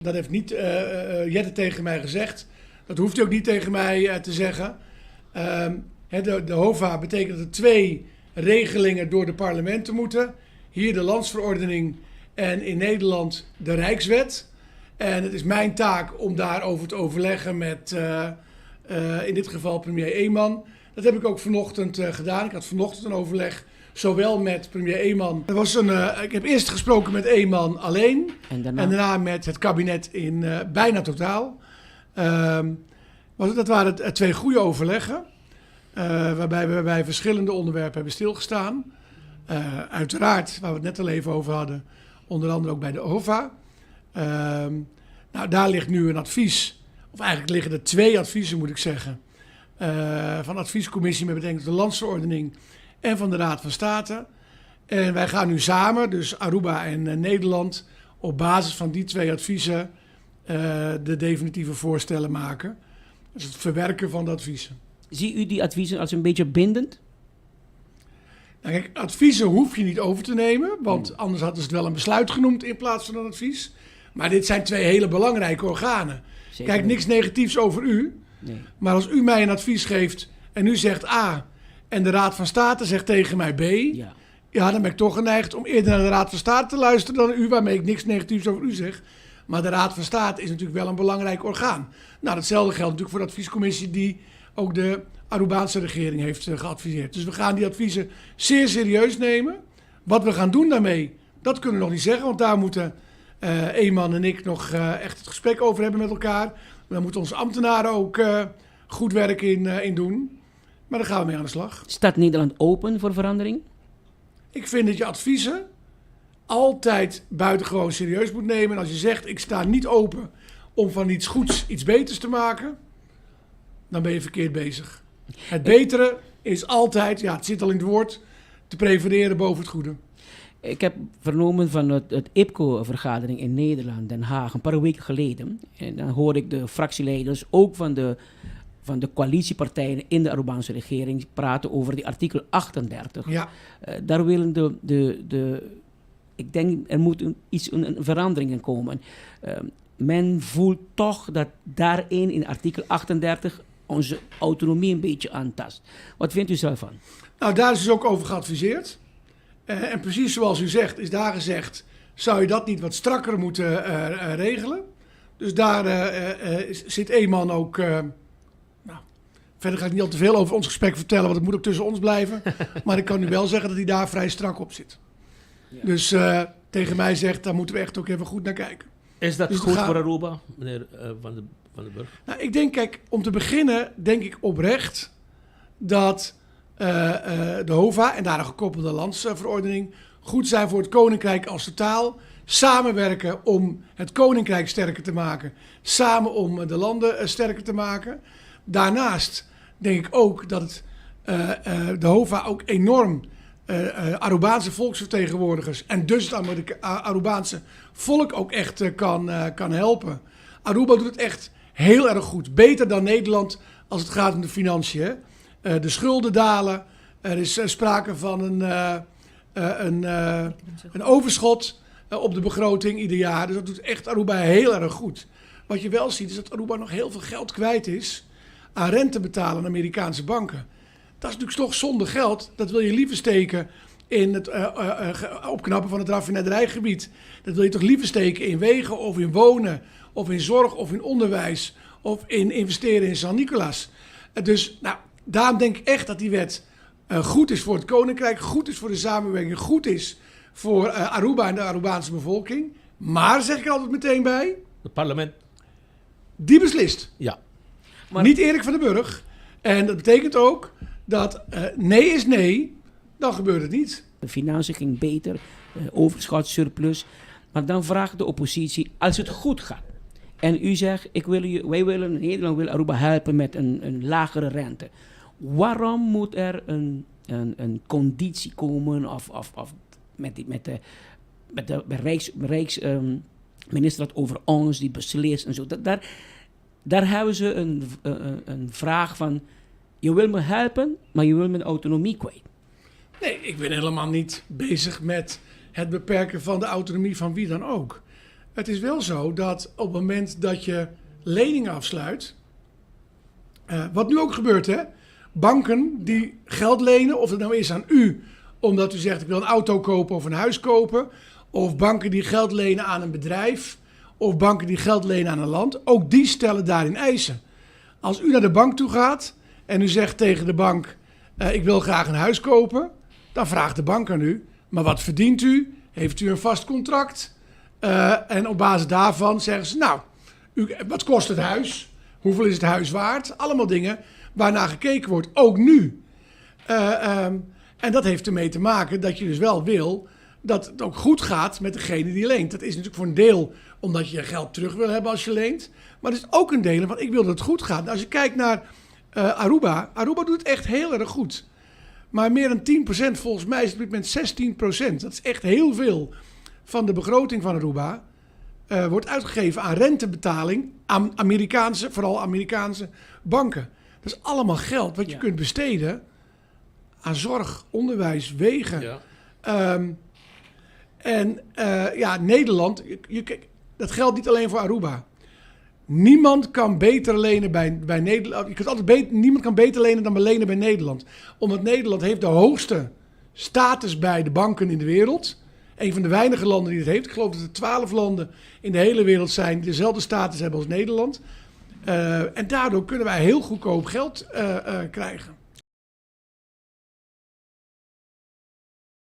Dat heeft niet Jette tegen mij gezegd. Dat hoeft hij ook niet tegen mij te zeggen. De HOVA betekent dat er 2 regelingen door de parlementen moeten. Hier de landsverordening en in Nederland de Rijkswet. En het is mijn taak om daarover te overleggen met in dit geval premier Eenman. Dat heb ik ook vanochtend gedaan. Ik had vanochtend een overleg, zowel met premier Eenman. Ik heb eerst gesproken met Eenman alleen. En daarna met het kabinet in bijna totaal. Dat waren 2 goede overleggen. Waarbij we bij verschillende onderwerpen hebben stilgestaan. Uiteraard, waar we het net al even over hadden. Onder andere ook bij de HOVA. Daar ligt nu een advies. Of eigenlijk liggen er 2 adviezen, moet ik zeggen. Van de adviescommissie met betrekking tot de landsverordening en van de Raad van State. En wij gaan nu samen, dus Aruba en Nederland, op basis van die 2 adviezen de definitieve voorstellen maken. Dus het verwerken van de adviezen. Zie u die adviezen als een beetje bindend? Nou, kijk, adviezen hoef je niet over te nemen, want anders hadden ze het wel een besluit genoemd in plaats van een advies. Maar dit zijn 2 hele belangrijke organen. Zeker. Kijk, niks negatiefs over u. Nee. Maar als u mij een advies geeft en u zegt A en de Raad van State zegt tegen mij B, ja, dan ben ik toch geneigd om eerder naar de Raad van State te luisteren dan u, waarmee ik niks negatiefs over u zeg. Maar de Raad van State is natuurlijk wel een belangrijk orgaan. Nou, datzelfde geldt natuurlijk voor de adviescommissie die ook de Arubaanse regering heeft geadviseerd. Dus we gaan die adviezen zeer serieus nemen. Wat we gaan doen daarmee, dat kunnen we nog niet zeggen, want daar moeten Eenman en ik nog echt het gesprek over hebben met elkaar. Daar moeten onze ambtenaren ook goed werk in doen. Maar daar gaan we mee aan de slag. Staat Nederland open voor verandering? Ik vind dat je adviezen altijd buitengewoon serieus moet nemen. En als je zegt, ik sta niet open om van iets goeds iets beters te maken, dan ben je verkeerd bezig. Het betere is altijd, ja, het zit al in het woord, te prefereren boven het goede. Ik heb vernomen van het IPCO-vergadering in Nederland, Den Haag, een paar weken geleden. En dan hoor ik de fractieleiders, ook van de coalitiepartijen in de Arubaanse regering, praten over die artikel 38. Ja. Daar willen ik denk, er moet een verandering in komen. Men voelt toch dat daarin in artikel 38 onze autonomie een beetje aantast. Wat vindt u zelf van? Nou, daar is dus ook over geadviseerd. En precies zoals u zegt, is daar gezegd, zou je dat niet wat strakker moeten regelen? Dus daar zit Eenman ook. Verder ga ik niet al te veel over ons gesprek vertellen, want het moet ook tussen ons blijven. Maar ik kan u wel zeggen dat hij daar vrij strak op zit. Ja. Dus tegen mij zegt, daar moeten we echt ook even goed naar kijken. Is dat dus goed voor Aruba, meneer Van den Burg? Nou, ik denk, kijk, om te beginnen denk ik oprecht dat de HOVA en daar een gekoppelde landsverordening goed zijn voor het Koninkrijk als totaal. Samenwerken om het Koninkrijk sterker te maken. Samen om de landen sterker te maken. Daarnaast denk ik ook dat de HOVA ook enorm Arubaanse volksvertegenwoordigers en dus het Arubaanse volk ook echt kan helpen. Aruba doet het echt heel erg goed. Beter dan Nederland als het gaat om de financiën. De schulden dalen. Er is sprake van een overschot op de begroting ieder jaar. Dus dat doet echt Aruba heel erg goed. Wat je wel ziet is dat Aruba nog heel veel geld kwijt is aan rente betalen aan Amerikaanse banken. Dat is natuurlijk toch zonde geld. Dat wil je liever steken in het opknappen van het raffinaderijgebied. Dat wil je toch liever steken in wegen of in wonen of in zorg of in onderwijs of in investeren in San Nicolas. Dus nou, daarom denk ik echt dat die wet goed is voor het Koninkrijk, goed is voor de samenwerking, goed is voor Aruba en de Arubaanse bevolking. Maar, zeg ik er altijd meteen bij, het parlement, die beslist. Ja. Maar niet Erik van den Burg. En dat betekent ook dat nee is nee, dan gebeurt het niet. De financiën ging beter, overschot, surplus. Maar dan vraagt de oppositie, als het goed gaat. En u zegt, Nederland wil Aruba helpen met een lagere rente. Waarom moet er een conditie komen of met de Rijksminister dat over ons, die beslist en zo. Daar hebben ze een vraag van, je wil me helpen, maar je wil mijn autonomie kwijt. Nee, ik ben helemaal niet bezig met het beperken van de autonomie van wie dan ook. Het is wel zo dat op het moment dat je leningen afsluit, wat nu ook gebeurt, hè? Banken die geld lenen, of het nou is aan u, omdat u zegt ik wil een auto kopen of een huis kopen, of banken die geld lenen aan een bedrijf, of banken die geld lenen aan een land, ook die stellen daarin eisen. Als u naar de bank toe gaat en u zegt tegen de bank, ik wil graag een huis kopen, dan vraagt de bank aan u, maar wat verdient u? Heeft u een vast contract? En op basis daarvan zeggen ze, nou, wat kost het huis? Hoeveel is het huis waard? Allemaal dingen waarnaar gekeken wordt, ook nu. En dat heeft ermee te maken dat je dus wel wil dat het ook goed gaat met degene die leent. Dat is natuurlijk voor een deel omdat je je geld terug wil hebben als je leent. Maar het is ook een deel van ik wil dat het goed gaat. Als je kijkt naar Aruba doet het echt heel erg goed. Maar meer dan 10%, volgens mij is het op dit moment 16%. Dat is echt heel veel van de begroting van Aruba. Wordt uitgegeven aan rentebetaling aan vooral Amerikaanse banken. Dat is allemaal geld wat je kunt besteden aan zorg, onderwijs, wegen. Ja. Nederland, dat geldt niet alleen voor Aruba. Niemand kan beter lenen bij Nederland. Niemand kan beter lenen dan lenen bij Nederland. Omdat Nederland heeft de hoogste status bij de banken in de wereld. Een van de weinige landen die het heeft. Ik geloof dat er 12 landen in de hele wereld zijn die dezelfde status hebben als Nederland. En daardoor kunnen wij heel goedkoop geld krijgen.